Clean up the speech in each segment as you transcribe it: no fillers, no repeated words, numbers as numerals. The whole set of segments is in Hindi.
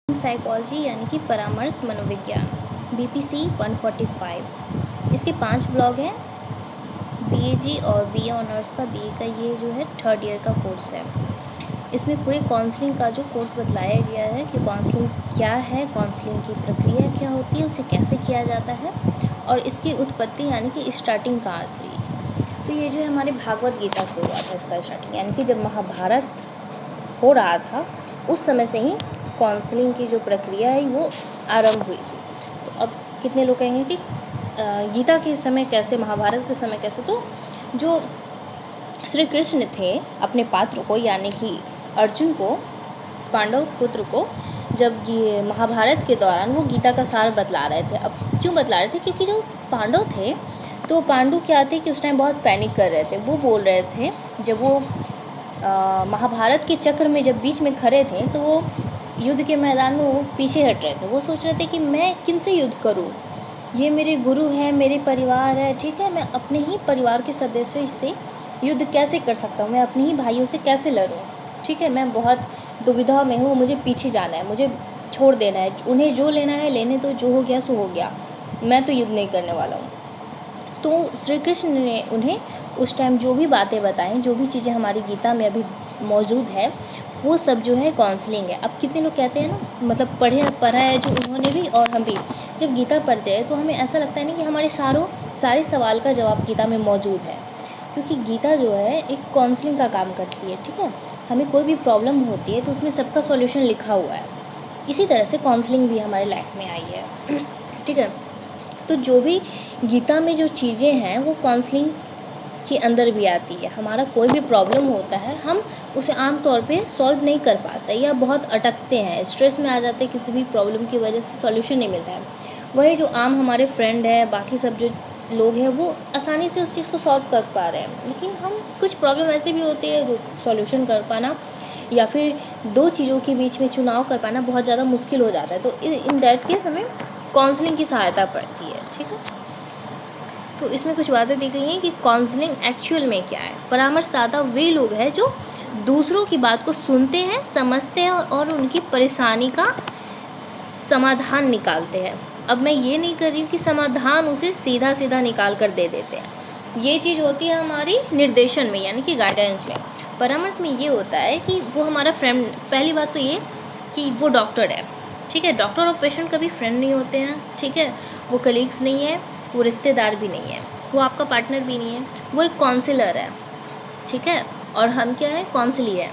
साइकोलॉजी यानी कि परामर्श मनोविज्ञान BPC 145। इसके 5 ब्लॉग हैं। BAG और BA ऑनर्स का BA का ये जो है 3rd ईयर का कोर्स है। इसमें पूरे काउंसलिंग का जो कोर्स बतलाया गया है कि काउंसलिंग क्या है, काउंसलिंग की प्रक्रिया क्या होती है, उसे कैसे किया जाता है और इसकी उत्पत्ति यानी कि स्टार्टिंग कहाँ से हुई। तो ये जो है हमारे भागवत गीता से हुआ था इसका स्टार्टिंग, यानी कि जब महाभारत हो रहा था उस समय से ही काउंसलिंग की जो प्रक्रिया है वो आरंभ हुई थी। तो अब कितने लोग कहेंगे कि गीता के समय कैसे, महाभारत के समय कैसे। तो जो श्री कृष्ण थे अपने पात्र को यानी कि अर्जुन को, पांडव पुत्र को, जब ये महाभारत के दौरान वो गीता का सार बतला रहे थे। अब क्यों बतला रहे थे? क्योंकि जो पांडव थे तो पांडु क्या थे कि उस टाइम बहुत पैनिक कर रहे थे। वो बोल रहे थे, जब वो महाभारत के चक्र में जब बीच में खड़े थे तो वो युद्ध के मैदान में वो पीछे हट रहे थे। वो सोच रहे थे कि मैं किन से युद्ध करूं, ये मेरे गुरु हैं, मेरे परिवार है, ठीक है, मैं अपने ही परिवार के सदस्यों से युद्ध कैसे कर सकता हूँ, मैं अपने ही भाइयों से कैसे लड़ूँ, ठीक है, मैं बहुत दुविधा में हूँ, मुझे पीछे जाना है, मुझे छोड़ देना है, उन्हें जो लेना है लेने दो, जो हो गया सो हो गया, मैं तो युद्ध नहीं करने वाला हूँ। तो श्री कृष्ण ने उन्हें उस टाइम जो भी बातें बताएं, जो भी चीज़ें हमारी गीता में अभी मौजूद है, वो सब जो है काउंसलिंग है। अब कितने लोग कहते हैं ना, मतलब पढ़ा है जो उन्होंने भी और हम भी, जब गीता पढ़ते हैं तो हमें ऐसा लगता है ना कि हमारे सारे सवाल का जवाब गीता में मौजूद है, क्योंकि गीता जो है एक काउंसलिंग का काम करती है, ठीक है। हमें कोई भी प्रॉब्लम होती है तो उसमें सबका सॉल्यूशन लिखा हुआ है। इसी तरह से काउंसलिंग भी हमारे लाइफ में आई है, ठीक है। तो जो भी गीता में जो चीज़ें हैं वो काउंसलिंग के अंदर भी आती है। हमारा कोई भी प्रॉब्लम होता है, हम उसे आम तौर पे सॉल्व नहीं कर पाते या बहुत अटकते हैं, स्ट्रेस में आ जाते हैं, किसी भी प्रॉब्लम की वजह से सॉल्यूशन नहीं मिलता है। वही जो आम हमारे फ्रेंड है, बाकी सब जो लोग हैं, वो आसानी से उस चीज़ को सॉल्व कर पा रहे हैं। लेकिन हम कुछ प्रॉब्लम ऐसे भी होती है जो सॉल्यूशन कर पाना या फिर दो चीज़ों के बीच में चुनाव कर पाना बहुत ज़्यादा मुश्किल हो जाता है। तो इन दैट केस हमें काउंसलिंग की सहायता पड़ती है, ठीक है। तो इसमें कुछ बातें दी गई हैं कि काउंसलिंग एक्चुअल में क्या है। परामर्शदाता वे लोग हैं जो दूसरों की बात को सुनते हैं, समझते हैं और उनकी परेशानी का समाधान निकालते हैं। अब मैं ये नहीं कर रही हूँ कि समाधान उसे सीधा सीधा निकाल कर दे देते हैं। ये चीज़ होती है हमारी निर्देशन में, यानी कि गाइडेंस में। परामर्श में ये होता है कि वो हमारा फ्रेंड, पहली बात तो ये कि वो डॉक्टर है, ठीक है। डॉक्टर और पेशेंट कभी फ्रेंड नहीं होते हैं, ठीक है। वो कलीग्स नहीं है, वो रिश्तेदार भी नहीं है, वो आपका पार्टनर भी नहीं है, वो एक काउंसलर है, ठीक है। और हम क्या है? काउंसली है।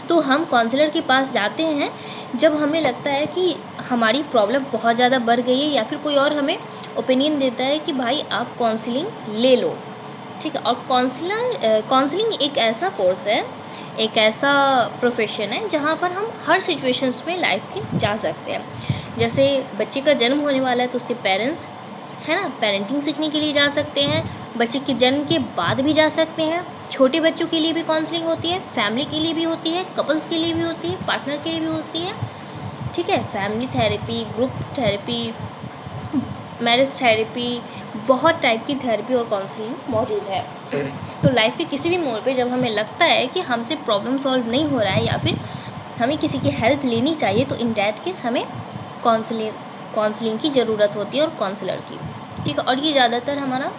तो हम काउंसलर के पास जाते हैं जब हमें लगता है कि हमारी प्रॉब्लम बहुत ज़्यादा बढ़ गई है, या फिर कोई और हमें ओपिनियन देता है कि भाई आप काउंसलिंग ले लो, ठीक है। और काउंसलिंग एक ऐसा कोर्स है, एक ऐसा प्रोफेशन है जहाँ पर हम हर सिचुएशंस में लाइफ के जा सकते हैं। जैसे बच्चे का जन्म होने वाला है तो उसके पेरेंट्स है ना, पेरेंटिंग सीखने के लिए जा सकते हैं। बच्चे के जन्म के बाद भी जा सकते हैं। छोटे बच्चों के लिए भी काउंसलिंग होती है, फैमिली के लिए भी होती है, कपल्स के लिए भी होती है, पार्टनर के लिए भी होती है, ठीक है। Family therapy, group therapy, marriage therapy, बहुत टाइप की थेरेपी और काउंसलिंग मौजूद है। तो लाइफ के किसी भी मोड़ पे जब हमें लगता है कि हमसे प्रॉब्लम सॉल्व नहीं हो रहा है या फिर हमें किसी की हेल्प लेनी चाहिए, तो इन दैट केस हमें काउंसलिंग की ज़रूरत होती है और काउंसलर की, ठीक है। और ये ज़्यादातर हमारा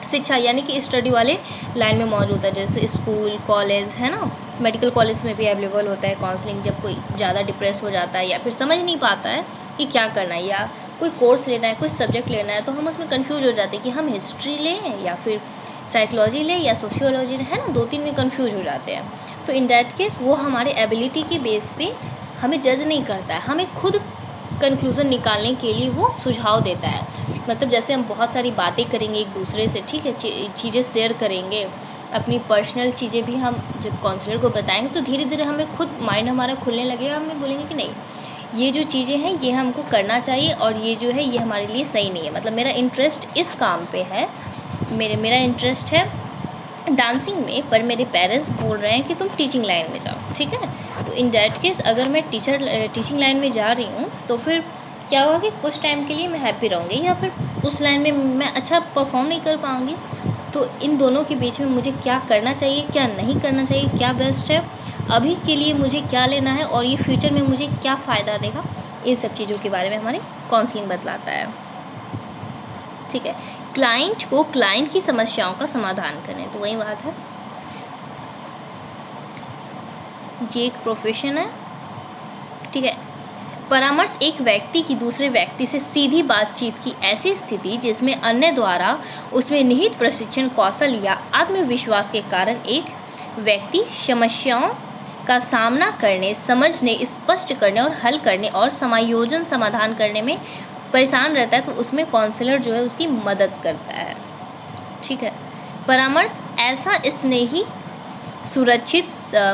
शिक्षा यानी कि स्टडी वाले लाइन में मौजूद है, जैसे स्कूल, कॉलेज, है ना। मेडिकल कॉलेज में भी अवेलेबल होता है काउंसलिंग। जब कोई ज़्यादा डिप्रेस हो जाता है या फिर समझ नहीं पाता है कि क्या करना है, या कोई कोर्स लेना है, कोई सब्जेक्ट लेना है, तो हम उसमें कन्फ्यूज हो जाते हैं कि हम हिस्ट्री लें या फिर साइकोलॉजी लें या सोशियोलॉजी लें, है ना। 2-3 में कन्फ्यूज हो जाते हैं। तो इन दैट केस वो हमारे एबिलिटी के बेस पे हमें जज नहीं करता है, हमें खुद कंक्लूज़न निकालने के लिए वो सुझाव देता है। मतलब जैसे हम बहुत सारी बातें करेंगे एक दूसरे से, ठीक है, चीज़ें शेयर करेंगे, अपनी पर्सनल चीज़ें भी हम जब काउंसलर को बताएंगे तो धीरे धीरे हमें खुद माइंड हमारा खुलने लगेगा। हमें बोलेंगे कि नहीं, ये जो चीज़ें हैं ये हमको करना चाहिए और ये जो है ये हमारे लिए सही नहीं है। मतलब मेरा इंटरेस्ट इस काम पे है, मेरा इंटरेस्ट है डांसिंग में, पर मेरे पेरेंट्स बोल रहे हैं कि तुम टीचिंग लाइन में जाओ, ठीक है। तो इन दैट केस अगर मैं टीचिंग लाइन में जा रही हूँ तो फिर क्या होगा कि कुछ टाइम के लिए मैं हैप्पी रहूँगी या फिर उस लाइन में मैं अच्छा परफॉर्म नहीं कर पाऊँगी। तो इन दोनों के बीच में मुझे क्या करना चाहिए, क्या नहीं करना चाहिए, क्या बेस्ट है, अभी के लिए मुझे क्या लेना है और ये फ्यूचर में मुझे क्या फ़ायदा देगा, इन सब चीज़ों के बारे में हमारी काउंसलिंग बतलाता है। ठीक है, क्लाइंट को क्लाइंट की समस्याओं का समाधान करें, तो वही बात है, ये एक प्रोफेशन है। ठीक है, परामर्श एक व्यक्ति की दूसरे व्यक्ति से सीधी बातचीत की ऐसी स्थिति जिसमें अन्य द्वारा उसमें निहित प्रशिक्षण, कौशल या आत्मविश्वास के कारण एक व्यक्ति समस्याओं का सामना करने, समझने, स्पष्ट करने और हल करने और समायोजन समाधान करने में परेशान रहता है, तो उसमें काउंसलर जो है उसकी मदद करता है। ठीक है, परामर्श ऐसा स्नेही सुरक्षित,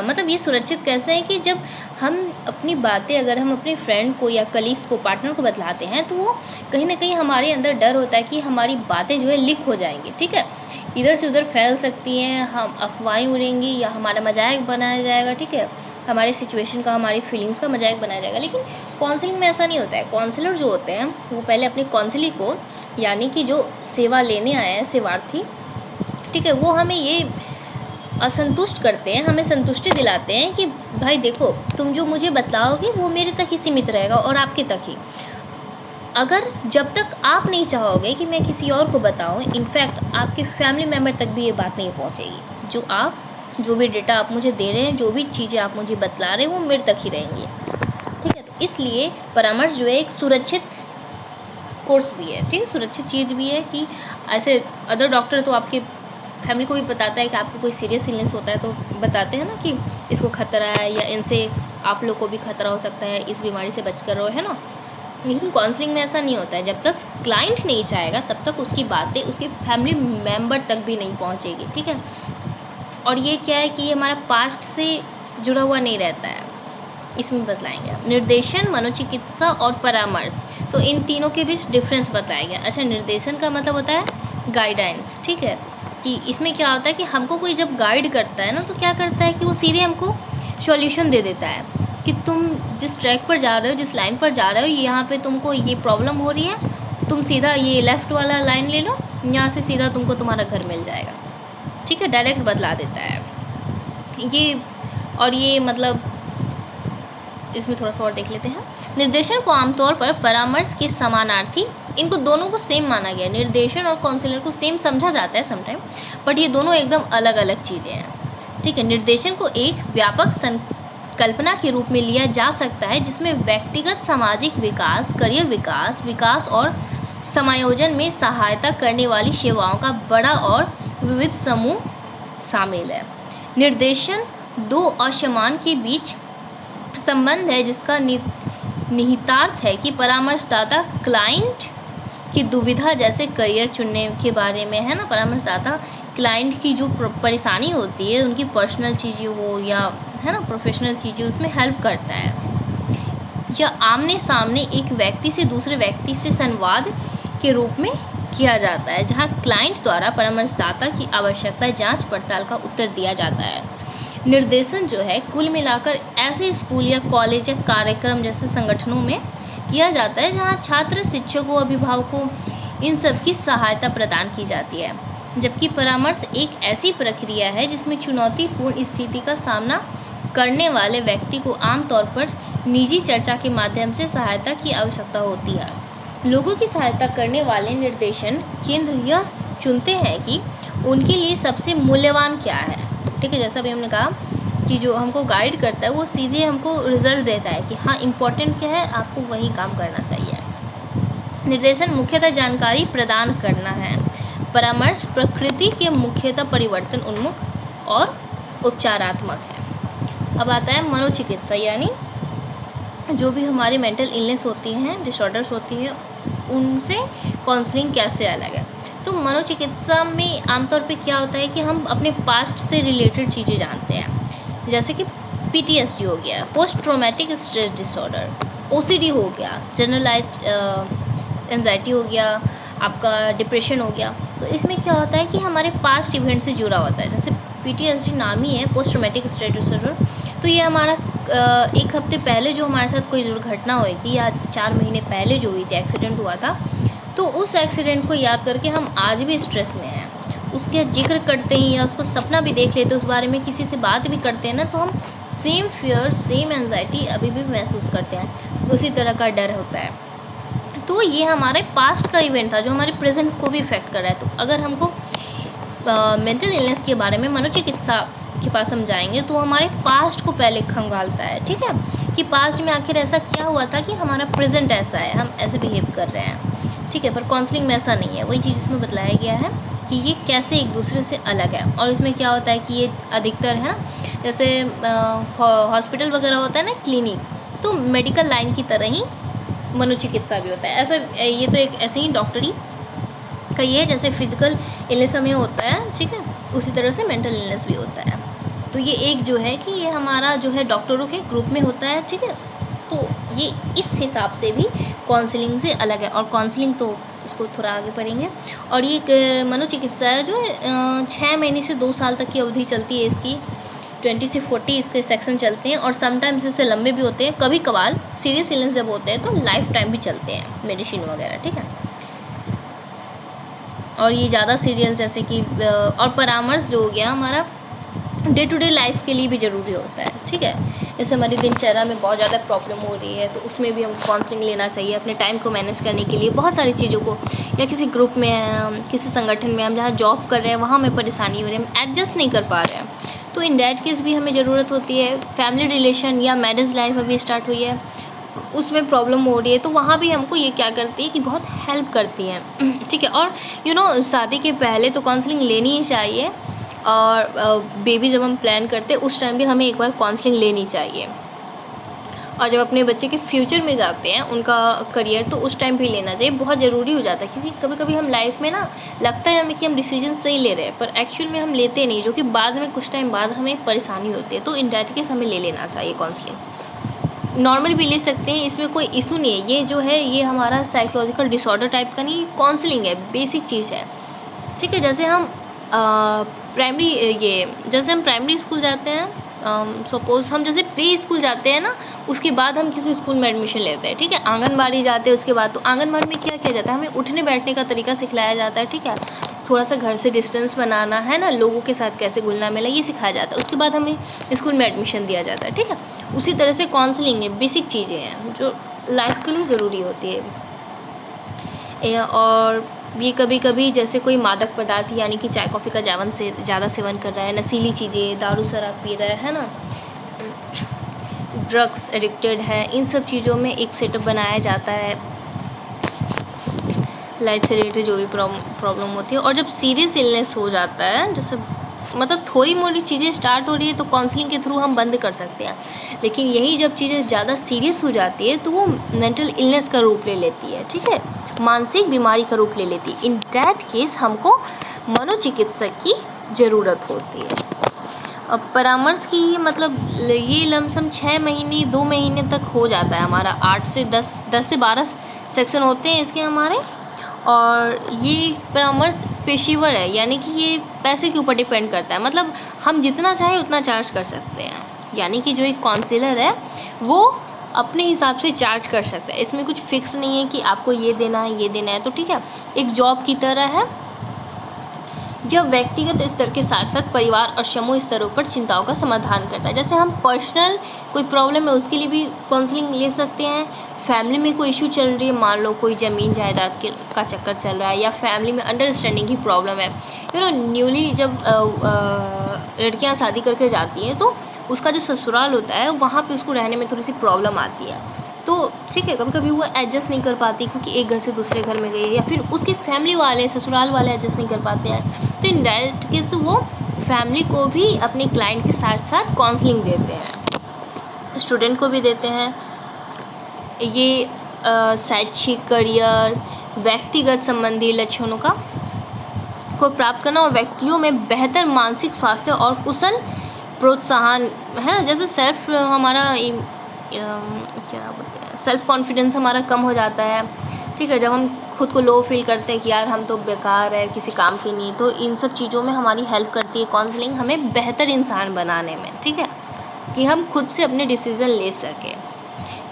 मतलब ये सुरक्षित कैसे है कि जब हम अपनी बातें अगर हम अपने फ्रेंड को या कलीग्स को, पार्टनर को बतलाते हैं, तो वो कहीं ना कहीं हमारे अंदर डर होता है कि हमारी बातें जो है लीक हो जाएंगी। ठीक है, इधर से उधर फैल सकती हैं, हम अफवाहें उड़ेंगी या हमारा मजाक बनाया जाएगा। ठीक है, हमारे सिचुएशन का, हमारी फीलिंग्स का मजाक बनाया जाएगा। लेकिन काउंसलिंग में ऐसा नहीं होता है। काउंसलर जो होते हैं वो पहले अपनी काउंसलिंग को, यानी कि जो सेवा लेने आए हैं सेवार्थी, ठीक है, वो हमें ये असंतुष्ट करते हैं, हमें संतुष्टि दिलाते हैं कि भाई देखो, तुम जो मुझे बतलाओगे वो मेरे तक ही सीमित रहेगा और आपके तक ही। अगर जब तक आप नहीं चाहोगे कि मैं किसी और को बताऊं, इनफैक्ट आपके फैमिली मेम्बर तक भी ये बात नहीं पहुंचेगी। जो भी डेटा आप मुझे दे रहे हैं, जो भी चीज़ें आप मुझे बतला रहे हैं, वो मेरे तक ही रहेंगी। ठीक है, तो इसलिए परामर्श जो है एक सुरक्षित कोर्स भी है। ठीक है, सुरक्षित चीज़ भी है कि ऐसे अदर डॉक्टर तो आपके फैमिली को भी बताता है कि आपको कोई सीरियस इलनेस होता है तो बताते हैं ना कि इसको खतरा है या इनसे आप लोग को भी खतरा हो सकता है, इस बीमारी से बच कर रहो, है ना। लेकिन काउंसलिंग में ऐसा नहीं होता है। जब तक क्लाइंट नहीं चाहेगा तब तक उसकी बातें उसके फैमिली मेम्बर तक भी नहीं पहुंचेगी। ठीक है, और ये क्या है कि ये हमारा पास्ट से जुड़ा हुआ नहीं रहता है, इसमें बतलाएंगे। निर्देशन, मनोचिकित्सा और परामर्श, तो इन तीनों के बीच डिफरेंस बताया गया। अच्छा, निर्देशन का मतलब होता है गाइडेंस। ठीक है, कि इसमें क्या होता है कि हमको कोई जब गाइड करता है ना, तो क्या करता है कि वो सीधे हमको सॉल्यूशन दे देता है कि तुम जिस ट्रैक पर जा रहे हो, जिस लाइन पर जा रहे हो, यहाँ पे तुमको ये प्रॉब्लम हो रही है, तुम सीधा ये लेफ़्ट वाला लाइन ले लो, यहाँ से सीधा तुमको तुम्हारा घर मिल जाएगा। ठीक है, डायरेक्ट बतला देता है ये। और ये मतलब इसमें थोड़ा सा और देख लेते हैं। निर्देशन को आमतौर पर परामर्श के समानार्थी, इनको दोनों को सेम माना गया। निर्देशन और काउंसलर को सेम समझा जाता है समटाइम, बट ये दोनों एकदम अलग अलग चीज़ें हैं। ठीक है, निर्देशन को एक व्यापक संकल्पना के रूप में लिया जा सकता है जिसमें व्यक्तिगत सामाजिक विकास, करियर विकास और समायोजन में सहायता करने वाली सेवाओं का बड़ा और विविध समूह शामिल है। निर्देशन दो असमान के बीच संबंध है जिसका निहितार्थ है कि परामर्शदाता क्लाइंट की दुविधा, जैसे करियर चुनने के बारे में, है ना, परामर्शदाता क्लाइंट की जो परेशानी होती है, उनकी पर्सनल चीज़ें हो या है ना प्रोफेशनल चीज़ें, उसमें हेल्प करता है। या आमने सामने एक व्यक्ति से दूसरे व्यक्ति से संवाद के रूप में किया जाता है, जहाँ क्लाइंट द्वारा परामर्शदाता की आवश्यकता जांच पड़ताल का उत्तर दिया जाता है। निर्देशन जो है कुल मिलाकर ऐसे स्कूल या कॉलेज या कार्यक्रम जैसे संगठनों में किया जाता है जहाँ छात्र, शिक्षकों, अभिभावकों, इन सब की सहायता प्रदान की जाती है। जबकि परामर्श एक ऐसी प्रक्रिया है जिसमें चुनौतीपूर्ण स्थिति का सामना करने वाले व्यक्ति को आमतौर पर निजी चर्चा के माध्यम से सहायता की आवश्यकता होती है। लोगों की सहायता करने वाले निर्देशन केंद्र यह चुनते हैं कि उनके लिए सबसे मूल्यवान क्या है। ठीक है, जैसा भी हमने कहा कि जो हमको गाइड करता है वो सीधे हमको रिजल्ट देता है कि हाँ इम्पोर्टेंट क्या है, आपको वही काम करना चाहिए। निर्देशन मुख्यतः जानकारी प्रदान करना है। परामर्श प्रकृति के मुख्यतः परिवर्तन उन्मुख और उपचारात्मक है। अब आता है मनोचिकित्सा, यानी जो भी हमारे मेंटल इलनेस होती हैं, डिसऑर्डर्स होती है, उनसे काउंसलिंग कैसे अलग है। तो मनोचिकित्सा में आमतौर पे क्या होता है कि हम अपने पास्ट से रिलेटेड चीज़ें जानते हैं, जैसे कि PTSD हो गया, post traumatic stress disorder, OCD हो गया, जनरलाइज एंजाइटी हो गया, आपका डिप्रेशन हो गया। तो इसमें क्या होता है कि हमारे पास्ट इवेंट से जुड़ा होता है। जैसे PTSD नाम ही है, पोस्ट ट्रॉमेटिक स्ट्रेस डिसऑर्डर, तो ये हमारा एक हफ्ते पहले जो हमारे साथ कोई दुर्घटना हुई थी या 4 महीने पहले जो हुई थी, एक्सीडेंट हुआ था, तो उस एक्सीडेंट को याद करके हम आज भी स्ट्रेस में हैं, उसका जिक्र करते हैं या उसको सपना भी देख लेते हैं, उस बारे में किसी से बात भी करते हैं ना, तो हम सेम फियर, सेम एंजाइटी अभी भी महसूस करते हैं, उसी तरह का डर होता है। तो ये हमारे पास्ट का इवेंट था जो हमारे प्रेजेंट को भी इफ़ेक्ट कर रहा है। तो अगर हमको मेंटल इलनेस के बारे में मनोचिकित्सा के पास हम जाएंगे तो हमारे पास्ट को पहले खंगालता है, ठीक है, कि पास्ट में आखिर ऐसा क्या हुआ था कि हमारा प्रेजेंट ऐसा है, हम ऐसे बिहेव कर रहे हैं, ठीक है। पर काउंसलिंग में ऐसा नहीं है, वही चीज़ इसमें बतलाया गया है कि ये कैसे एक दूसरे से अलग है। और इसमें क्या होता है कि ये अधिकतर है ना, जैसे हॉस्पिटल वगैरह होता है ना, क्लिनिक, तो मेडिकल लाइन की तरह ही मनोचिकित्सा भी होता है। ऐसा ये तो एक ऐसे ही डॉक्टरी का ये है, जैसे फिजिकल इलनेस हमें होता है, ठीक है, उसी तरह से मेंटल इलनेस भी होता है। तो ये एक जो है कि ये हमारा जो है डॉक्टरों के ग्रुप में होता है, ठीक है। तो ये इस हिसाब से भी काउंसलिंग से अलग है, और काउंसलिंग तो उसको थोड़ा आगे पढ़ेंगे। और ये एक मनोचिकित्सा है जो 6 महीने से 2 साल तक की अवधि चलती है इसकी। 20 से 40 इसके सेक्शन चलते हैं, और समटाइम्स इससे लंबे भी होते हैं। कभी कभार सीरियस इलनेस जब होते हैं तो लाइफ टाइम भी चलते हैं मेडिसिन वगैरह, ठीक है। और ये ज़्यादा सीरियल जैसे कि और परामर्श जो हो गया हमारा डे टू डे लाइफ के लिए भी ज़रूरी होता है, ठीक है। जैसे हमारी दिनचर्या में बहुत ज़्यादा प्रॉब्लम हो रही है तो उसमें भी हमको काउंसलिंग लेना चाहिए अपने टाइम को मैनेज करने के लिए, बहुत सारी चीज़ों को। या किसी ग्रुप में हैं, किसी संगठन में हम जहाँ जॉब कर रहे हैं वहाँ हमें परेशानी हो रही है, हम एडजस्ट नहीं कर पा रहे हैं, तो इन डैट केस भी हमें ज़रूरत होती है। फैमिली रिलेशन या मैरिज लाइफ अभी स्टार्ट हुई है, उसमें प्रॉब्लम हो रही है, तो वहाँ भी हमको ये क्या करती है कि बहुत हेल्प करती हैं, ठीक है। और शादी के पहले तो काउंसलिंग लेनी ही चाहिए, और बेबी जब हम प्लान करते हैं उस टाइम भी हमें एक बार काउंसलिंग लेनी चाहिए। और जब अपने बच्चे के फ्यूचर में जाते हैं, उनका करियर, तो उस टाइम भी लेना चाहिए, बहुत ज़रूरी हो जाता है। क्योंकि कभी कभी हम लाइफ में ना लगता है हमें कि हम डिसीजन सही ले रहे हैं, पर एक्चुअल में हम लेते नहीं, जो कि बाद में कुछ टाइम बाद हमें परेशानी होती है। तो इन डैट केस हमें ले लेना चाहिए काउंसलिंग। नॉर्मल भी ले सकते हैं, इसमें कोई इशू नहीं है। ये जो है ये हमारा साइकोलॉजिकल डिसऑर्डर टाइप का नहीं, काउंसलिंग है, बेसिक चीज़ है, ठीक है। जैसे हम जैसे हम प्राइमरी स्कूल जाते हैं, सपोज़ हम जैसे प्री स्कूल जाते हैं ना, उसके बाद हम किसी स्कूल में एडमिशन लेते हैं, ठीक है। आंगनबाड़ी जाते हैं उसके बाद, तो आंगनबाड़ी में क्या किया जाता है, हमें उठने बैठने का तरीका सिखलाया जाता है, ठीक है। थोड़ा सा घर से डिस्टेंस बनाना है ना, लोगों के साथ कैसे घुलना मिला, ये सिखाया जाता है। उसके बाद हमें स्कूल में एडमिशन दिया जाता है, ठीक है। उसी तरह से काउंसलिंग है, बेसिक चीज़ें हैं जो लाइफ के लिए ज़रूरी होती है। और ये कभी कभी जैसे कोई मादक पदार्थ यानी कि चाय कॉफ़ी का ज़्यादा सेवन कर रहा है, नशीली चीज़ें, दारू शराब पी रहा है ना, ड्रग्स एडिक्टेड है, इन सब चीज़ों में एक सेटअप बनाया जाता है लाइफ से रिलेटेड जो भी प्रॉब्लम होती है। और जब सीरियस इलनेस हो जाता है, जैसे मतलब थोड़ी मोड़ी चीज़ें स्टार्ट हो रही है तो काउंसलिंग के थ्रू हम बंद कर सकते हैं, लेकिन यही जब चीज़ें ज़्यादा सीरियस हो जाती है तो वो मेंटल इलनेस का रूप ले लेती है, ठीक है, मानसिक बीमारी का रूप ले लेती है। इन दैट केस हमको मनोचिकित्सक की ज़रूरत होती है। अब परामर्श की मतलब ये लमसम 6 महीने 2 महीने तक हो जाता है हमारा। 8 से 10 से 12 सेक्शन होते हैं इसके हमारे। और ये परामर्श पेशेवर है, यानी कि ये पैसे के ऊपर डिपेंड करता है, मतलब हम जितना चाहे उतना चार्ज कर सकते हैं। यानी कि जो एक काउंसलर है वो अपने हिसाब से चार्ज कर सकता है, इसमें कुछ फिक्स नहीं है कि आपको ये देना है ये देना है, तो ठीक है, एक जॉब की तरह है। यह व्यक्तिगत स्तर के साथ साथ परिवार और समूह स्तरों पर चिंताओं का समाधान करता है। जैसे हम पर्सनल कोई प्रॉब्लम है उसके लिए भी काउंसलिंग ले सकते हैं। फैमिली में कोई इशू चल रही है, मान लो कोई ज़मीन जायदाद का चक्कर चल रहा है, या फैमिली में अंडरस्टैंडिंग की प्रॉब्लम है, न्यूली जब लड़कियां शादी करके जाती हैं तो उसका जो ससुराल होता है वहाँ पे उसको रहने में थोड़ी सी प्रॉब्लम आती है, तो ठीक है, कभी कभी वो एडजस्ट नहीं कर पाती क्योंकि एक घर से दूसरे घर में गई है, या फिर उसके फैमिली वाले ससुराल वाले एडजस्ट नहीं कर पाते हैं, तो इन डायरेक्ट केस वो फैमिली को भी अपने क्लाइंट के साथ साथ काउंसलिंग देते हैं, स्टूडेंट को भी देते हैं। ये शैक्षिक करियर व्यक्तिगत संबंधी लक्षणों को प्राप्त करना और व्यक्तियों में बेहतर मानसिक स्वास्थ्य और कुशल प्रोत्साहन है ना, जैसे सेल्फ हमारा क्या बोलते हैं, सेल्फ कॉन्फिडेंस हमारा कम हो जाता है, ठीक है। जब हम खुद को लो फील करते हैं कि यार हम तो बेकार है, किसी काम की नहीं, तो इन सब चीज़ों में हमारी हेल्प करती है काउंसलिंग हमें बेहतर इंसान बनाने में, ठीक है, कि हम खुद से अपने डिसीज़न ले सकें।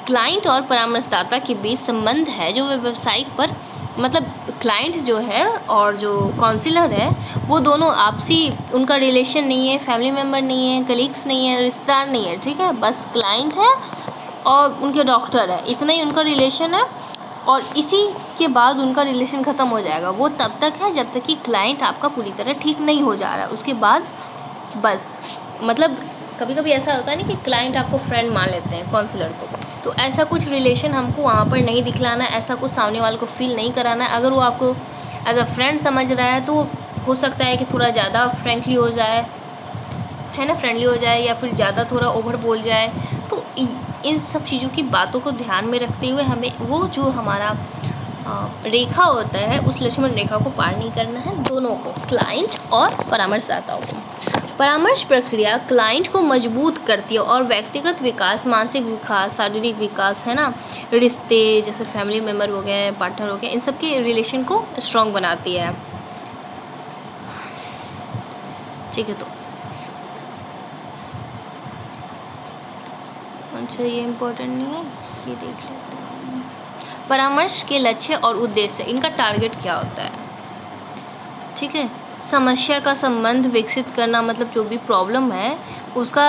क्लाइंट और परामर्शदाता के बीच संबंध है जो व्यावसायिक पर मतलब क्लाइंट जो है और जो काउंसलर है वो दोनों आपसी उनका रिलेशन नहीं है, फैमिली मेम्बर नहीं है, कलीग्स नहीं है, रिश्तेदार नहीं है, ठीक है। बस क्लाइंट है और उनके डॉक्टर है, इतना ही उनका रिलेशन है। और इसी के बाद उनका रिलेशन ख़त्म हो जाएगा। वो तब तक है जब तक कि क्लाइंट आपका पूरी तरह ठीक नहीं हो जा रहा है, उसके बाद बस। मतलब कभी कभी ऐसा होता है ना कि क्लाइंट आपको फ्रेंड मान लेते हैं काउंसलर को, तो ऐसा कुछ रिलेशन हमको वहाँ पर नहीं दिखलाना है, ऐसा कुछ सामने वाले को फील नहीं कराना है। अगर वो आपको एज अ फ्रेंड समझ रहा है तो हो सकता है कि थोड़ा ज़्यादा फ्रेंकली हो जाए, है ना, फ्रेंडली हो जाए, या फिर ज़्यादा थोड़ा ओवर बोल जाए। तो इन सब चीज़ों की बातों को ध्यान में रखते हुए हमें वो जो हमारा रेखा होता है उस लक्ष्मण रेखा को पार नहीं करना है, दोनों को, क्लाइंट और परामर्शदाताओं को। परामर्श प्रक्रिया क्लाइंट को मजबूत करती है और व्यक्तिगत विकास, मानसिक विकास, शारीरिक विकास, है ना, रिश्ते जैसे फैमिली मेम्बर हो गए, पार्टनर हो गए, इन सब के रिलेशन को स्ट्रॉन्ग बनाती है, ठीक है। तो अच्छा, ये इम्पोर्टेंट नहीं है, ये देख लेते हैं। परामर्श के लक्ष्य और उद्देश्य, इनका टारगेट क्या होता है, ठीक है। समस्या का संबंध विकसित करना, मतलब जो भी प्रॉब्लम है उसका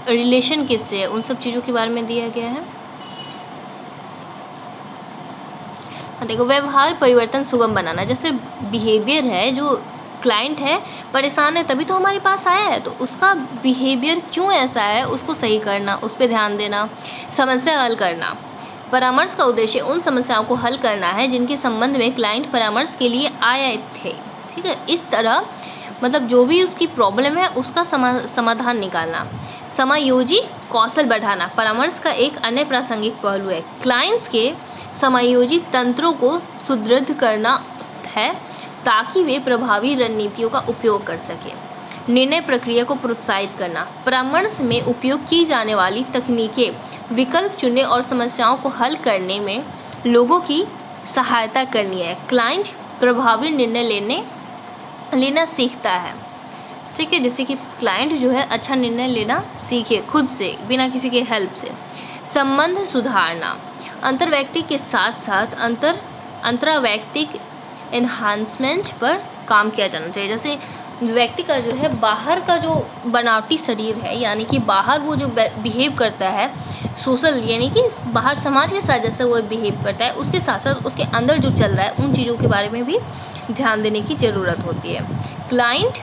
रिलेशन किससे है, उन सब चीज़ों के बारे में दिया गया है। देखो, व्यवहार परिवर्तन सुगम बनाना, जैसे बिहेवियर है, जो क्लाइंट है परेशान है तभी तो हमारे पास आया है, तो उसका बिहेवियर क्यों ऐसा है उसको सही करना, उस पर ध्यान देना। समस्या हल करना, परामर्श का उद्देश्य उन समस्याओं को हल करना है जिनके संबंध में क्लाइंट परामर्श के लिए आए थे, ठीक है। इस तरह मतलब जो भी उसकी प्रॉब्लम है उसका समाधान निकालना। समायोजी कौशल बढ़ाना, परामर्श का एक अन्य प्रासंगिक पहलू है। क्लाइंट्स के समायोजी तंत्रों को सुदृढ़ करना है ताकि वे प्रभावी रणनीतियों का उपयोग कर सकें। निर्णय प्रक्रिया को प्रोत्साहित करना, परामर्श में उपयोग की जाने वाली तकनीकें, विकल्प चुनने और समस्याओं को हल करने में लोगों की सहायता करनी है। क्लाइंट प्रभावी निर्णय लेना सीखता है, ठीक है, जैसे कि क्लाइंट जो है अच्छा निर्णय लेना सीखे खुद से, बिना किसी के हेल्प से। संबंध सुधारना, अंतर्वैयक्तिक के साथ साथ अंतरावैयक्तिक एनहांसमेंट पर काम किया जाना चाहिए। जैसे व्यक्ति का जो है बाहर का जो बनावटी शरीर है, यानी कि बाहर वो जो बिहेव करता है सोशल, यानी कि बाहर समाज के साथ जैसे वो बिहेव करता है, उसके साथ साथ उसके अंदर जो चल रहा है उन चीज़ों के बारे में भी ध्यान देने की ज़रूरत होती है। क्लाइंट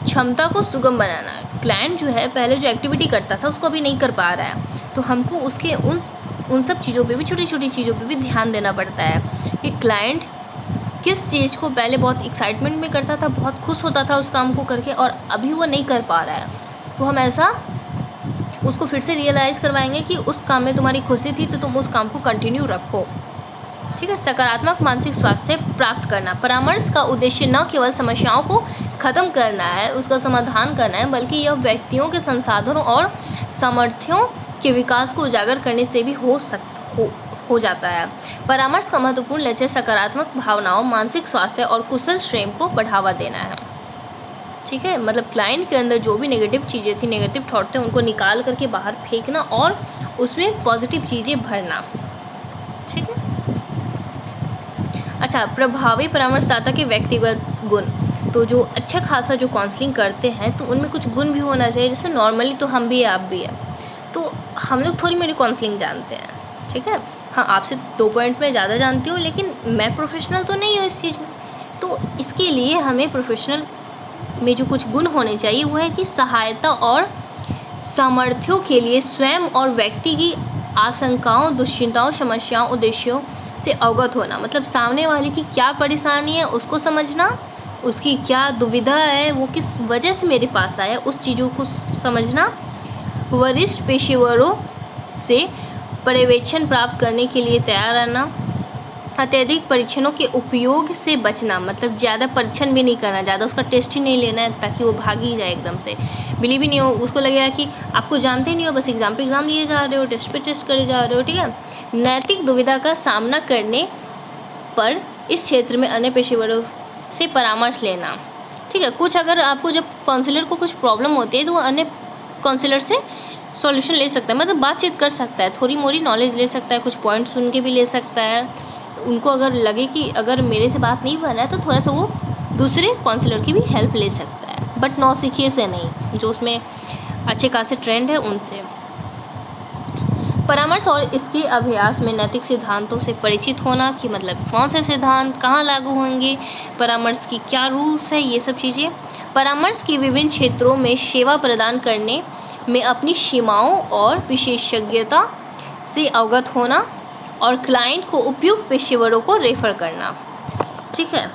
क्षमता को सुगम बनाना, क्लाइंट जो है पहले जो एक्टिविटी करता था उसको अभी नहीं कर पा रहा है, तो हमको उसके उन सब चीज़ों पे भी, छोटी छोटी चीज़ों पे भी ध्यान देना पड़ता है कि क्लाइंट किस चीज़ को पहले बहुत एक्साइटमेंट में करता था, बहुत खुश होता था उस काम को करके, और अभी वो नहीं कर पा रहा है, तो हम ऐसा उसको फिर से रियलाइज़ करवाएंगे कि उस काम में तुम्हारी खुशी थी तो तुम उस काम को कंटिन्यू रखो, ठीक है। सकारात्मक मानसिक स्वास्थ्य प्राप्त करना, परामर्श का उद्देश्य न केवल समस्याओं को ख़त्म करना है, उसका समाधान करना है, बल्कि यह व्यक्तियों के संसाधनों और सामर्थ्यों के विकास को उजागर करने से भी हो जाता है। परामर्श का महत्वपूर्ण लक्ष्य सकारात्मक भावनाओं, मानसिक स्वास्थ्य और कुशल श्रम को बढ़ावा देना है, ठीक है। मतलब क्लाइंट के अंदर जो भी नेगेटिव चीज़ें थी, नेगेटिव थॉट थे, उनको निकाल करके बाहर फेंकना और उसमें पॉजिटिव चीज़ें भरना, ठीक है। अच्छा, प्रभावी परामर्शदाता के व्यक्तिगत गुण, तो जो अच्छा खासा जो काउंसलिंग करते हैं तो उनमें कुछ गुण भी होना चाहिए। जैसे नॉर्मली तो हम भी, आप भी हैं, तो हम लोग थोड़ी मेरी काउंसलिंग जानते हैं, ठीक है। हाँ, आपसे 2 पॉइंट में ज़्यादा जानती हूँ, लेकिन मैं प्रोफेशनल तो नहीं हूँ इस चीज़ में। तो इसके लिए हमें प्रोफेशनल में जो कुछ गुण होने चाहिए वो है कि सहायता और सामर्थ्यों के लिए स्वयं और व्यक्ति की आशंकाओं, दुश्चिंताओं, समस्याओं, उद्देश्यों से अवगत होना। मतलब सामने वाले की क्या परेशानी है उसको समझना, उसकी क्या दुविधा है, वो किस वजह से मेरे पास आया, उस चीज़ों को समझना। वरिष्ठ पेशेवरों से पर्यवेक्षण प्राप्त करने के लिए तैयार रहना। अत्यधिक परीक्षणों के उपयोग से बचना, मतलब ज़्यादा परीक्षण भी नहीं करना, ज़्यादा उसका टेस्ट ही नहीं लेना है ताकि वो भाग ही जाए एकदम से, बिलीव ही नहीं हो, उसको लगेगा कि आपको जानते ही नहीं हो, बस एग्ज़ाम पे एग्ज़ाम लिए जा रहे हो, टेस्ट पे टेस्ट करे जा रहे हो, ठीक है। नैतिक दुविधा का सामना करने पर इस क्षेत्र में अन्य पेशेवरों से परामर्श लेना, ठीक है। कुछ अगर आपको जब काउंसलर को कुछ प्रॉब्लम होती है तो वो अन्य काउंसलर से सॉल्यूशन ले सकता है, मतलब बातचीत कर सकता है, थोड़ी मोड़ी नॉलेज ले सकता है, कुछ पॉइंट सुन के भी ले सकता है, तो उनको अगर लगे कि अगर मेरे से बात नहीं बन रहा है तो थोड़ा सा वो दूसरे काउंसलर की भी हेल्प ले सकता है, बट नौसिखिए से नहीं, जो उसमें अच्छे खासे ट्रेंड है उनसे। परामर्श और इसके अभ्यास में नैतिक सिद्धांतों से परिचित होना, कि मतलब कौन से सिद्धांत कहाँ लागू होंगे, परामर्श की क्या रूल्स है, ये सब चीज़ें। परामर्श की विभिन्न क्षेत्रों में सेवा प्रदान करने में अपनी सीमाओं और विशेषज्ञता से अवगत होना, और क्लाइंट को उपयुक्त पेशेवरों को रेफर करना। ठीक है,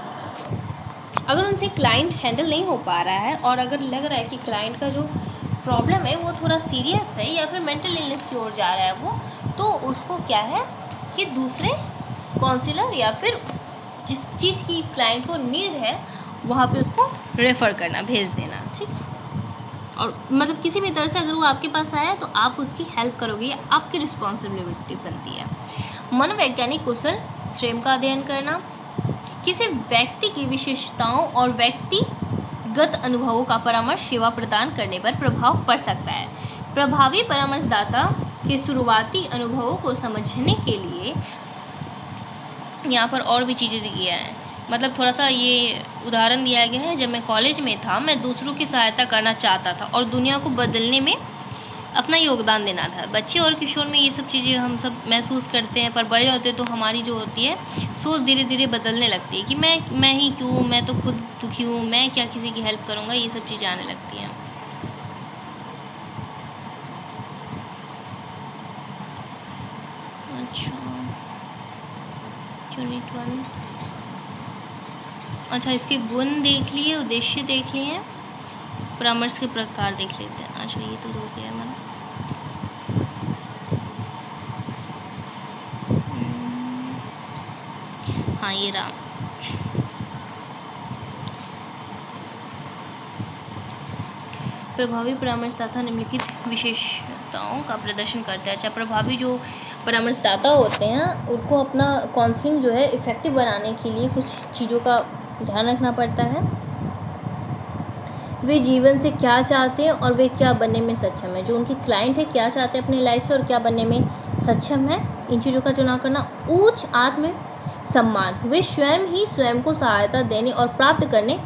अगर उनसे क्लाइंट हैंडल नहीं हो पा रहा है और अगर लग रहा है कि क्लाइंट का जो प्रॉब्लम है वो थोड़ा सीरियस है या फिर मेंटल इलनेस की ओर जा रहा है वो, तो उसको क्या है कि दूसरे काउंसलर या फिर जिस चीज़ की क्लाइंट को नीड है वहाँ पे उसको रेफ़र करना, भेज देना। ठीक है, और मतलब किसी भी तरह से अगर वो आपके पास आया तो आप उसकी हेल्प करोगे, ये आपकी रिस्पॉन्सिबिलिटी बनती है। मनोवैज्ञानिक कौशल श्रेम का अध्ययन करना, किसी व्यक्ति की विशेषताओं और व्यक्तिगत अनुभवों का परामर्श सेवा प्रदान करने पर प्रभाव पड़ सकता है। प्रभावी परामर्शदाता के शुरुआती अनुभवों को समझने के लिए यहाँ पर और भी चीज़ें दी गया है, मतलब थोड़ा सा ये उदाहरण दिया गया है। जब मैं कॉलेज में था मैं दूसरों की सहायता करना चाहता था और दुनिया को बदलने में अपना योगदान देना था। बच्चे और किशोर में ये सब चीज़ें हम सब महसूस करते हैं, पर बड़े होते तो हमारी जो होती है सोच धीरे धीरे बदलने लगती है कि मैं ही क्यों, मैं तो खुद दुखी हूँ, मैं क्या किसी की हेल्प करूँगा, ये सब चीज़ें आने लगती हैं। अच्छा, यूनिट 1। अच्छा, इसके गुण देख लिए, उद्देश्य देख लिए हैं, परामर्श के प्रकार देख लेते हैं। अच्छा, ये तो हो गया हमारा। हाँ, ये रहा। प्रभावी परामर्शदाता निम्नलिखित विशेषताओं का प्रदर्शन करते हैं। अच्छा, प्रभावी जो परामर्शदाता होते हैं उनको अपना काउंसलिंग जो है इफ़ेक्टिव बनाने के लिए कुछ चीज़ों का ध्यान रखना पड़ता है। वे जीवन से क्या चाहते हैं और वे क्या बनने में सक्षम है। जो उनके क्लाइंट है क्या चाहते हैं अपनी लाइफ से और क्या बनने में सक्षम है, इन चीज़ों का चुनाव करना। उच्च आत्म सम्मान, वे स्वयं ही स्वयं को सहायता देने और प्राप्त करने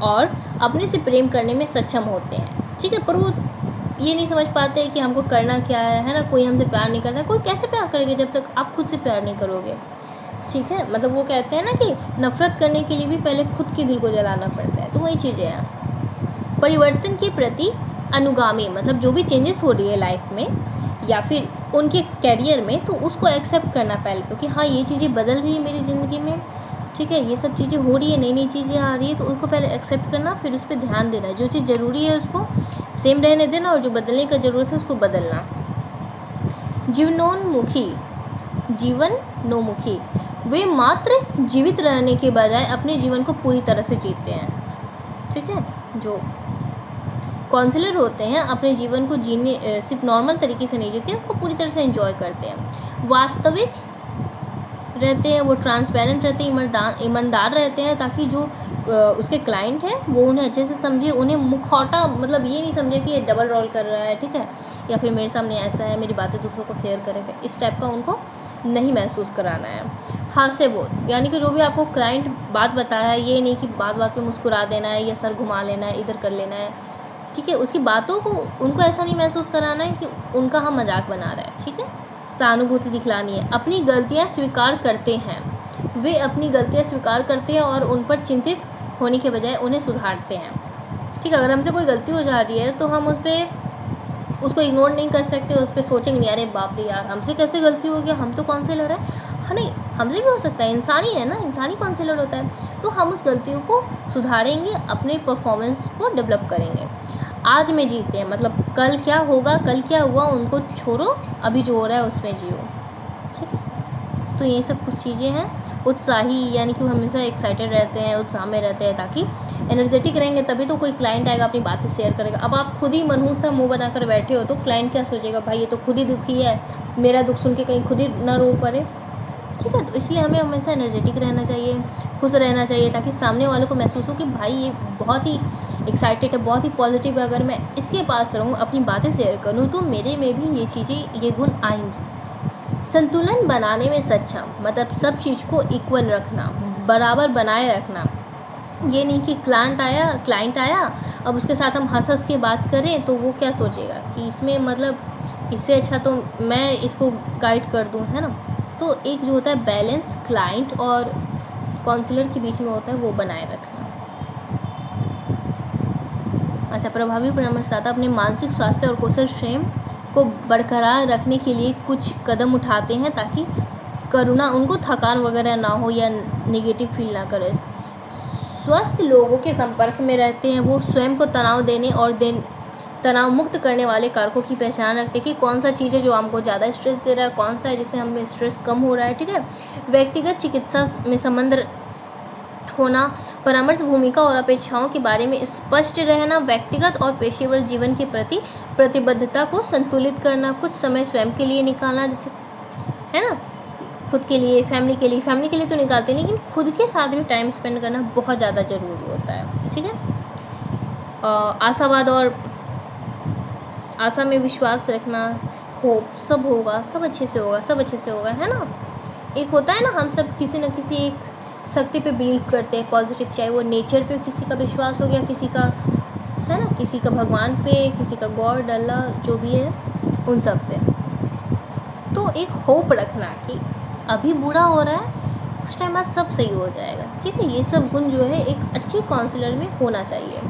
और अपने से प्रेम करने में सक्षम होते हैं। ठीक है, पर वो ये नहीं समझ पाते हैं कि हमको करना क्या है ना। कोई हमसे प्यार नहीं करता, कोई कैसे प्यार करेगा जब तक आप खुद से प्यार नहीं करोगे। ठीक है, मतलब वो कहते हैं ना कि नफ़रत करने के लिए भी पहले खुद के दिल को जलाना पड़ता है, तो वही चीज़ें हैं। परिवर्तन के प्रति अनुगामी, मतलब जो भी चेंजेस हो रही है लाइफ में या फिर उनके कैरियर में, तो उसको एक्सेप्ट करना पहले तो कि हाँ ये चीज़ें बदल रही है मेरी ज़िंदगी में। ठीक है, ये सब चीज़ें हो रही है, नई नई चीज़ें आ रही है, तो उसको पहले एक्सेप्ट करना, फिर उस पर ध्यान देना। जो चीज़ ज़रूरी है उसको सेम रहने देना और जो बदलने का ज़रूरत है उसको बदलना। जीवनोन्मुखी, वे मात्र जीवित रहने के बजाय अपने जीवन को पूरी तरह से जीते हैं। ठीक है, जो काउंसलर होते हैं अपने जीवन को जीने सिर्फ नॉर्मल तरीके से नहीं जीते हैं, उसको पूरी तरह से एंजॉय करते हैं। वास्तविक रहते हैं, वो ट्रांसपेरेंट रहते हैं, ईमानदार रहते हैं, ताकि जो उसके क्लाइंट हैं वो उन्हें अच्छे से समझे। उन्हें मुखौटा, मतलब ये नहीं समझे कि ये डबल रोल कर रहा है, ठीक है, या फिर मेरे सामने ऐसा है, मेरी बातें दूसरों को शेयर करेगा, इस टाइप का उनको नहीं महसूस कराना है। हास्यबोध, यानी कि जो भी आपको क्लाइंट बात बताया है, ये नहीं कि बात बात पे मुस्कुरा देना है या सर घुमा लेना है, इधर कर लेना है। ठीक है, उसकी बातों को उनको ऐसा नहीं महसूस कराना है कि उनका हम मजाक बना रहे हैं। ठीक है, सहानुभूति दिखलानी है। अपनी गलतियां स्वीकार करते हैं, वे अपनी गलतियां स्वीकार करते हैं और उन पर चिंतित होने के बजाय उन्हें सुधारते हैं। ठीक है, अगर हमसे कोई गलती हो जा रही है तो हम उसको इग्नोर नहीं कर सकते, उस पर सोचेंगे नहीं अरे बाप रे यार हमसे कैसे गलती हो गया, हम तो काउंसलर है। हाँ, नहीं, हमसे भी हो सकता है, इंसानी है ना, इंसानी काउंसलर होता है। तो हम उस गलतियों को सुधारेंगे, अपने परफॉर्मेंस को डेवलप करेंगे। आज में जीते हैं, मतलब कल क्या होगा, कल क्या हुआ उनको छोड़ो, अभी जो हो रहा है उसमें जियो। ठीक है, तो ये सब कुछ चीज़ें हैं। उत्साही, यानी कि हमेशा एक्साइटेड रहते हैं, उत्साह में रहते हैं, ताकि एनर्जेटिक रहेंगे तभी तो कोई क्लाइंट आएगा अपनी बातें शेयर करेगा। अब आप खुद ही मनहूस सा मुँह बनाकर बैठे हो तो क्लाइंट क्या सोचेगा, भाई ये तो खुद ही दुखी है, मेरा दुख सुन के कहीं खुद ही ना रो पड़े। ठीक है, तो इसलिए हमें हमेशा एनर्जेटिक रहना चाहिए, खुश रहना चाहिए, ताकि सामने वाले को महसूस हो कि भाई ये बहुत ही एक्साइटेड है, बहुत ही पॉजिटिव है, अगर मैं इसके पास रहूँ, अपनी बातें शेयर करूँ तो मेरे में भी ये चीज़ें, ये गुण आएंगी। संतुलन बनाने में सक्षम, मतलब सब चीज़ को इक्वल रखना, बराबर बनाए रखना। ये नहीं कि क्लाइंट आया अब उसके साथ हम हंस हंस के बात करें तो वो क्या सोचेगा कि इसमें मतलब इससे अच्छा तो मैं इसको गाइड कर दूं, है ना। तो एक जो होता है बैलेंस क्लाइंट और काउंसलर के बीच में होता है, वो बनाए रखना। अच्छा, प्रभावी परामर्शदाता अपने मानसिक स्वास्थ्य और कौशल श्रेम को बरकरार रखने के लिए कुछ कदम उठाते हैं ताकि करुणा उनको थकान वगैरह ना हो या नेगेटिव फील ना करे। स्वस्थ लोगों के संपर्क में रहते हैं, वो स्वयं को तनाव देने और तनाव मुक्त करने वाले कारकों की पहचान रखते हैं कि कौन सा चीज़ है जो हमको ज़्यादा स्ट्रेस दे रहा है, कौन सा है जिससे हमें स्ट्रेस कम हो रहा है, ठीक है। व्यक्तिगत चिकित्सा में संबंध होना, परामर्श भूमिका और अपेक्षाओं के बारे में स्पष्ट रहना, व्यक्तिगत और पेशेवर जीवन के प्रति प्रतिबद्धता को संतुलित करना, कुछ समय स्वयं के लिए निकालना, जैसे है ना, खुद के लिए, फैमिली के लिए तो निकालते हैं, लेकिन खुद के साथ भी टाइम स्पेंड करना बहुत ज़्यादा ज़रूरी होता है, ठीक है। आशावाद और आशा में विश्वास रखना, होप सब होगा, सब अच्छे से होगा, है ना। एक होता है ना, हम सब किसी न किसी एक शक्ति पे बिलीव करते हैं, पॉजिटिव, चाहे वो नेचर पे किसी का विश्वास हो गया, किसी का, है ना, किसी का भगवान पे, किसी का गॉड, अल्लाह, जो भी है उन सब पे। तो एक होप रखना कि अभी बुरा हो रहा है, उस टाइम बाद सब सही हो जाएगा, ठीक है। ये सब गुण जो है एक अच्छी काउंसलर में होना चाहिए।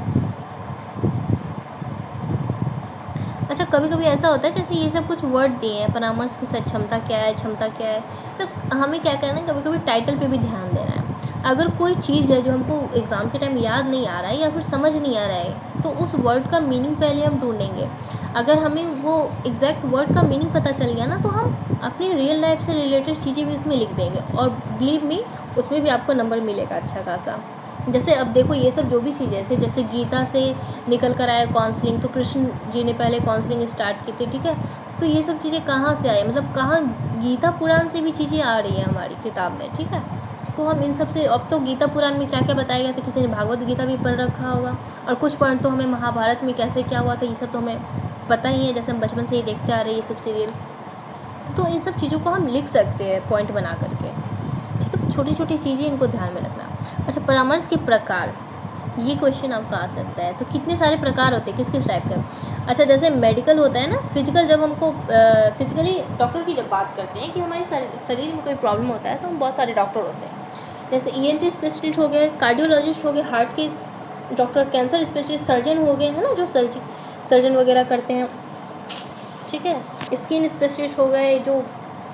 अच्छा, कभी कभी ऐसा होता है जैसे ये सब कुछ वर्ड दिए हैं, परामर्श की क्षमता क्या है, तो हमें क्या करना है, कभी कभी टाइटल पे भी ध्यान देना है। अगर कोई चीज़ है जो हमको एग्ज़ाम के टाइम याद नहीं आ रहा है या फिर समझ नहीं आ रहा है, तो उस वर्ड का मीनिंग पहले हम ढूंढेंगे। अगर हमें वो एग्जैक्ट वर्ड का मीनिंग पता चल गया ना, तो हम अपनी रियल लाइफ से रिलेटेड चीज़ें भी उसमें लिख देंगे, और बिलीव मी, उसमें भी आपको नंबर मिलेगा अच्छा खासा। जैसे अब देखो, ये सब जो भी चीज़ें थे, जैसे गीता से निकल कर आया काउंसलिंग, तो कृष्ण जी ने पहले काउंसलिंग स्टार्ट की थी, ठीक है। तो ये सब चीज़ें कहाँ से आई, मतलब कहाँ, गीता पुराण से भी चीज़ें आ रही हैं हमारी किताब में, ठीक है। तो हम इन सब से, अब तो गीता पुराण में क्या क्या बताया गया था, किसी ने भागवत गीता भी पढ़ रखा होगा, और कुछ पॉइंट तो हमें महाभारत में कैसे क्या हुआ था ये सब तो हमें पता ही है, जैसे हम बचपन से ही देखते आ रहे हैं ये सब सीरियल। तो इन सब चीज़ों को हम लिख सकते हैं पॉइंट बना करके, ठीक है। तो छोटी छोटी चीज़ें इनको ध्यान में रखना। अच्छा, परामर्श के प्रकार, ये क्वेश्चन आपका आ सकता है, तो कितने सारे प्रकार होते हैं, किस किस टाइप के। अच्छा, जैसे मेडिकल होता है ना, फिजिकल, जब हमको फिजिकली डॉक्टर की जब बात करते हैं कि हमारे शरीर में कोई प्रॉब्लम होता है, तो हम बहुत सारे डॉक्टर होते हैं, जैसे ENT स्पेशलिस्ट हो गए, कार्डियोलॉजिस्ट हो गए, हार्ट के डॉक्टर, कैंसर स्पेशलिस्ट, सर्जन हो गए, है ना, जो सर्जन वगैरह करते हैं, ठीक है। स्किन स्पेशलिस्ट हो गए, जो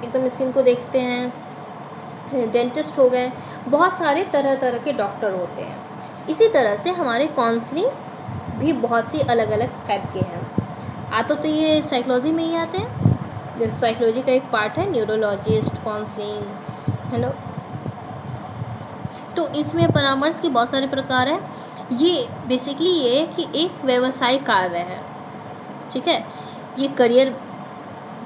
एकदम स्किन को देखते हैं, डेंटिस्ट हो गए, बहुत सारे तरह तरह के डॉक्टर होते हैं। इसी तरह से हमारे काउंसलिंग भी बहुत सी अलग अलग टाइप के हैं। तो ये साइकोलॉजी में ही आते हैं, जैसे साइकोलॉजी का एक पार्ट है न्यूरोलॉजिस्ट, काउंसलिंग, है ना। तो इसमें परामर्श के बहुत सारे प्रकार हैं। ये बेसिकली ये है कि एक व्यवसाय कार्य है, ठीक है। ये करियर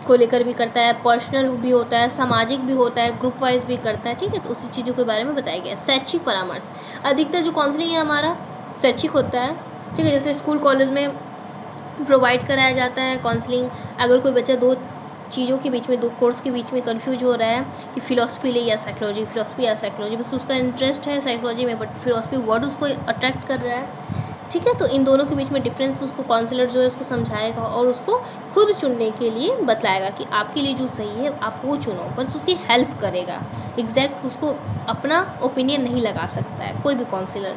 को लेकर भी करता है, पर्सनल भी होता है, सामाजिक भी होता है, ग्रुप वाइज भी करता है, ठीक है। तो उसी चीज़ों के बारे में बताया गया है। शैक्षिक परामर्श, अधिकतर जो काउंसलिंग है हमारा शैक्षिक होता है, ठीक है। जैसे स्कूल कॉलेज में प्रोवाइड कराया जाता है काउंसलिंग। अगर कोई बच्चा दो चीज़ों के बीच में, दो कोर्स के बीच में कन्फ्यूज हो रहा है कि फ़िलासफ़ी ले या साइकोलॉजी, बस उसका इंटरेस्ट है साइकोलॉजी में, बट फ़िलासफ़ी वर्ड उसको अट्रैक्ट कर रहा है, ठीक है। तो इन दोनों के बीच में डिफरेंस उसको काउंसलर जो है उसको समझाएगा और उसको खुद चुनने के लिए बतलाएगा कि आपके लिए जो सही है आप वो चुनो, बस उसकी हेल्प करेगा। एग्जैक्ट उसको अपना ओपिनियन नहीं लगा सकता है कोई भी काउंसलर,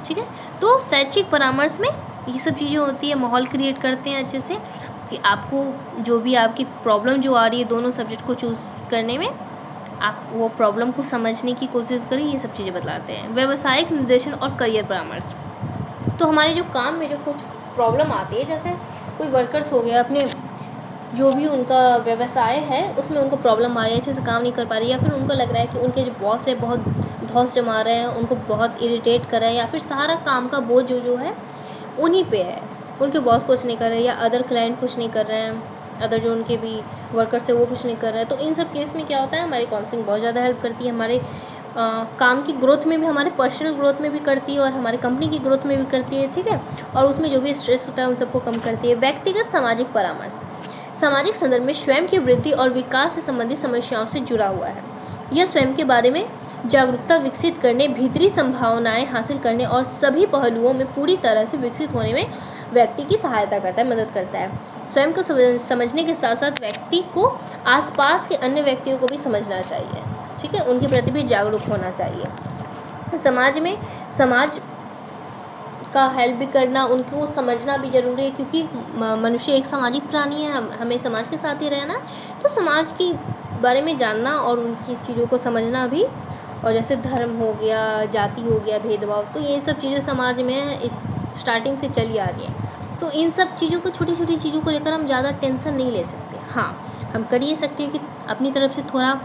ठीक है। तो शैक्षिक परामर्श में ये सब चीज़ें होती है, माहौल क्रिएट करते हैं अच्छे से कि आपको जो भी आपकी प्रॉब्लम जो आ रही है दोनों सब्जेक्ट को चूज़ करने में, आप वो प्रॉब्लम को समझने की कोशिश करें, ये सब चीज़ें बतलाते हैं। व्यावसायिक निर्देशन और करियर परामर्श, तो हमारे जो काम में जो कुछ प्रॉब्लम आती है, जैसे कोई वर्कर्स हो गया, अपने जो भी उनका व्यवसाय है उसमें उनको प्रॉब्लम आ रही है, अच्छे से काम नहीं कर पा रही, या फिर उनको लग रहा है कि उनके जो बॉस है बहुत धौंस जमा रहे हैं, उनको बहुत इरिटेट कर रहे हैं, या फिर सारा काम का बोझ जो है उन्हीं पे है, उनके बॉस कुछ नहीं कर रहे, या अदर क्लाइंट कुछ नहीं कर रहे हैं, अदर जो उनके भी वर्कर्स है वो कुछ नहीं कर रहे हैं। तो इन सब केस में क्या होता है, हमारी काउंसलिंग बहुत ज़्यादा हेल्प करती है, हमारे काम की ग्रोथ में भी, हमारे पर्सनल ग्रोथ में भी करती है, और हमारे कंपनी की ग्रोथ में भी करती है, ठीक है। और उसमें जो भी स्ट्रेस होता है उन सबको कम करती है। व्यक्तिगत सामाजिक परामर्श, सामाजिक संदर्भ में स्वयं की वृद्धि और विकास से संबंधित समस्याओं से जुड़ा हुआ है। यह स्वयं के बारे में जागरूकता विकसित करने, भीतरी संभावनाएं हासिल करने और सभी पहलुओं में पूरी तरह से विकसित होने में व्यक्ति की सहायता करता है, मदद करता है। स्वयं को समझने के साथ साथ व्यक्ति को आसपास के अन्य व्यक्तियों को भी समझना चाहिए, ठीक है, उनके प्रति भी जागरूक होना चाहिए। समाज का हेल्प भी करना, उनको समझना भी ज़रूरी है, क्योंकि मनुष्य एक सामाजिक प्राणी है, हमें समाज के साथ ही रहना, तो समाज की बारे में जानना और उनकी चीज़ों को समझना भी। और जैसे धर्म हो गया, जाति हो गया, भेदभाव, तो ये सब चीज़ें समाज में इस स्टार्टिंग से चली आ रही हैं। तो इन सब चीज़ों को, छोटी छोटी चीज़ों को लेकर हम ज़्यादा टेंशन नहीं ले सकते। हाँ, हम कर ये सकते हैं कि अपनी तरफ से थोड़ा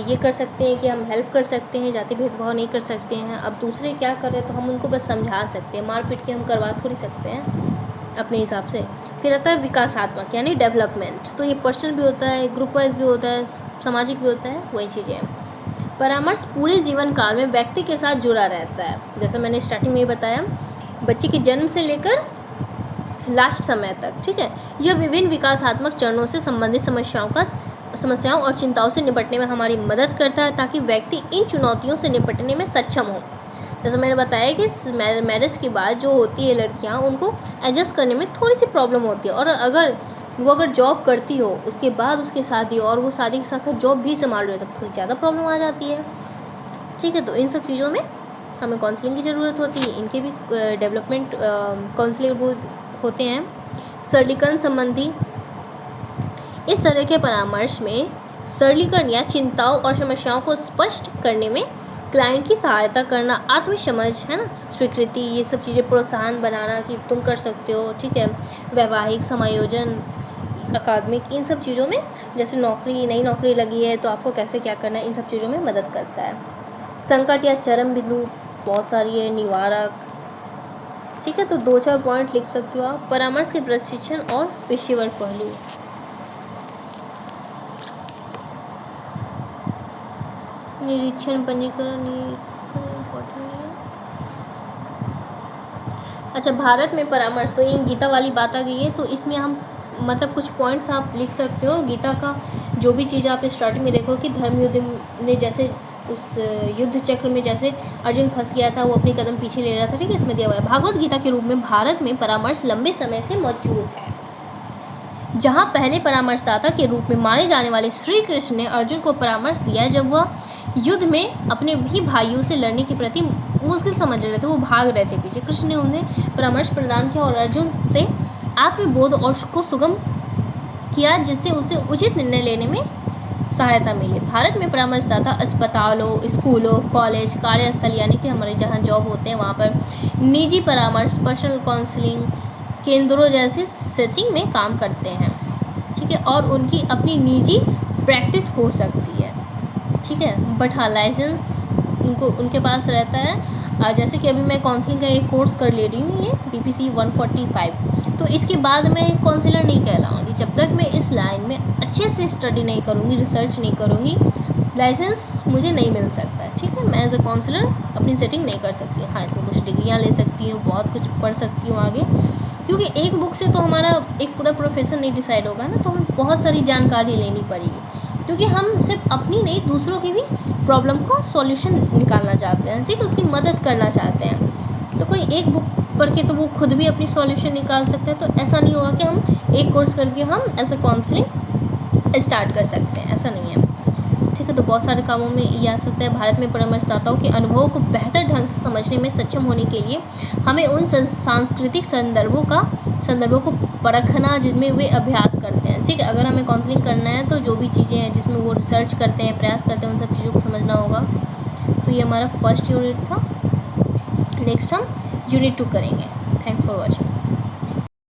ये कर सकते हैं कि हम हेल्प कर सकते हैं, जाति भेदभाव नहीं कर सकते हैं। अब दूसरे क्या कर रहे हैं तो हम उनको बस समझा सकते हैं, मार पीट के हम करवा थोड़ी सकते हैं अपने हिसाब से। फिर आता है विकासात्मक यानी डेवलपमेंट। तो ये पर्सनल भी होता है, ग्रुप वाइज भी होता है, सामाजिक भी होता है, वही चीज़ें हैं। परामर्श पूरे जीवन काल में व्यक्ति के साथ जुड़ा रहता है। जैसा मैंने स्टार्टिंग में बताया, बच्चे के जन्म से लेकर लास्ट समय तक, ठीक है। यह विभिन्न विकासात्मक चरणों से संबंधित समस्याओं और चिंताओं से निपटने में हमारी मदद करता है, ताकि व्यक्ति इन चुनौतियों से निपटने में सक्षम हो। जैसे मैंने बताया कि मैरिज के बाद जो होती है लड़कियां, उनको एडजस्ट करने में थोड़ी सी प्रॉब्लम होती है, और अगर जॉब करती हो उसके बाद उसकी शादी हो और वो शादी के साथ साथ जॉब भी संभाल रही हो, तब थोड़ी ज़्यादा प्रॉब्लम आ जाती है, ठीक है। तो इन सब चीज़ों में हमें काउंसलिंग की ज़रूरत होती है, इनके भी डेवलपमेंट काउंसलिंग होते हैं। सरलीकरण संबंधी इस तरह के परामर्श में सरलीकरण या चिंताओं और समस्याओं को स्पष्ट करने में क्लाइंट की सहायता करना, आत्मसमझ, है ना, स्वीकृति, ये सब चीज़ें, प्रोत्साहन बनाना कि तुम कर सकते हो, ठीक है, वैवाहिक समायोजन, अकादमिक, इन सब चीज़ों में, जैसे नई नौकरी लगी है तो आपको कैसे क्या करना है, इन सब चीज़ों में मदद करता है। संकट या चरम बिंदु बहुत सारी है, निवारक, ठीक है। तो 2-4 पॉइंट लिख सकते हो आप। परामर्श के प्रशिक्षण और पेशेवर पहलू, निरीक्षण, पंजीकरण, इम्पोर्टेंट नहीं है। अच्छा, भारत में परामर्श, तो ये गीता वाली बात आ गई है, तो इसमें हम मतलब कुछ पॉइंट्स आप लिख सकते हो। गीता का जो भी चीज़ आप स्टार्टिंग में देखो कि धर्म युद्ध ने जैसे उस युद्ध चक्र में जैसे अर्जुन फंस गया था, वो अपनी कदम पीछे ले रहा था, ठीक है, इसमें दिया हुआ है। भागवत गीता के रूप में भारत में परामर्श लंबे समय से मौजूद है। जहाँ पहले परामर्शदाता के रूप में माने जाने वाले श्री कृष्ण ने अर्जुन को परामर्श दिया जब वह युद्ध में अपने भी भाइयों से लड़ने के प्रति मुश्किल समझ रहे थे, वो भाग रहे थे पीछे। कृष्ण ने उन्हें परामर्श प्रदान किया और अर्जुन से आत्मबोध और को सुगम किया, जिससे उसे उचित निर्णय लेने में सहायता मिली। भारत में परामर्शदाता अस्पतालों, स्कूलों, कॉलेज, कार्यस्थल यानी कि हमारे जहाँ जॉब होते हैं वहाँ पर, निजी परामर्श, पर्सनल काउंसलिंग केंद्रों जैसे सेटिंग में काम करते हैं, ठीक है, और उनकी अपनी निजी प्रैक्टिस हो सकती है, ठीक है। बट हाँ, लाइसेंस उनके पास रहता है। जैसे कि अभी मैं काउंसलिंग का एक कोर्स कर ले रही हूँ, ये BPC 145, तो इसके बाद मैं काउंसलर नहीं कहलाऊँगी जब तक मैं इस लाइन में अच्छे से स्टडी नहीं करूँगी, रिसर्च नहीं करूँगी, लाइसेंस मुझे नहीं मिल सकता, ठीक है। मैं एज ए काउंसलर अपनी सेटिंग नहीं कर सकती। हाँ, इसमें कुछ डिग्रियाँ ले सकती हूँ, बहुत कुछ पढ़ सकती हूँ आगे, क्योंकि एक बुक से तो हमारा एक पूरा प्रोफेशन नहीं डिसाइड होगा ना, तो हमें बहुत सारी जानकारी लेनी पड़ेगी, क्योंकि हम सिर्फ अपनी नहीं, दूसरों की भी प्रॉब्लम का सॉल्यूशन निकालना चाहते हैं, ठीक है, उसकी मदद करना चाहते हैं। तो कोई एक बुक पढ़ के तो वो खुद भी अपनी सॉल्यूशन निकाल सकता है, तो ऐसा नहीं होगा कि हम एक कोर्स करके हम एज ए काउंसलिंग स्टार्ट कर सकते हैं, ऐसा नहीं है, ठीक है। तो बहुत सारे कामों में ये आ सकता है। भारत में परामर्शदाताओं के अनुभवों को बेहतर ढंग से समझने में सक्षम होने के लिए हमें उन सांस्कृतिक संदर्भों को परखना जिनमें वे अभ्यास करते हैं, ठीक है। अगर हमें काउंसलिंग करना है तो जो भी चीज़ें हैं जिसमें वो रिसर्च करते हैं, प्रयास करते हैं, उन सब चीज़ों को समझना होगा। तो ये हमारा फर्स्ट यूनिट था। नेक्स्ट हम यूनिट 2 करेंगे। Thanks for watching.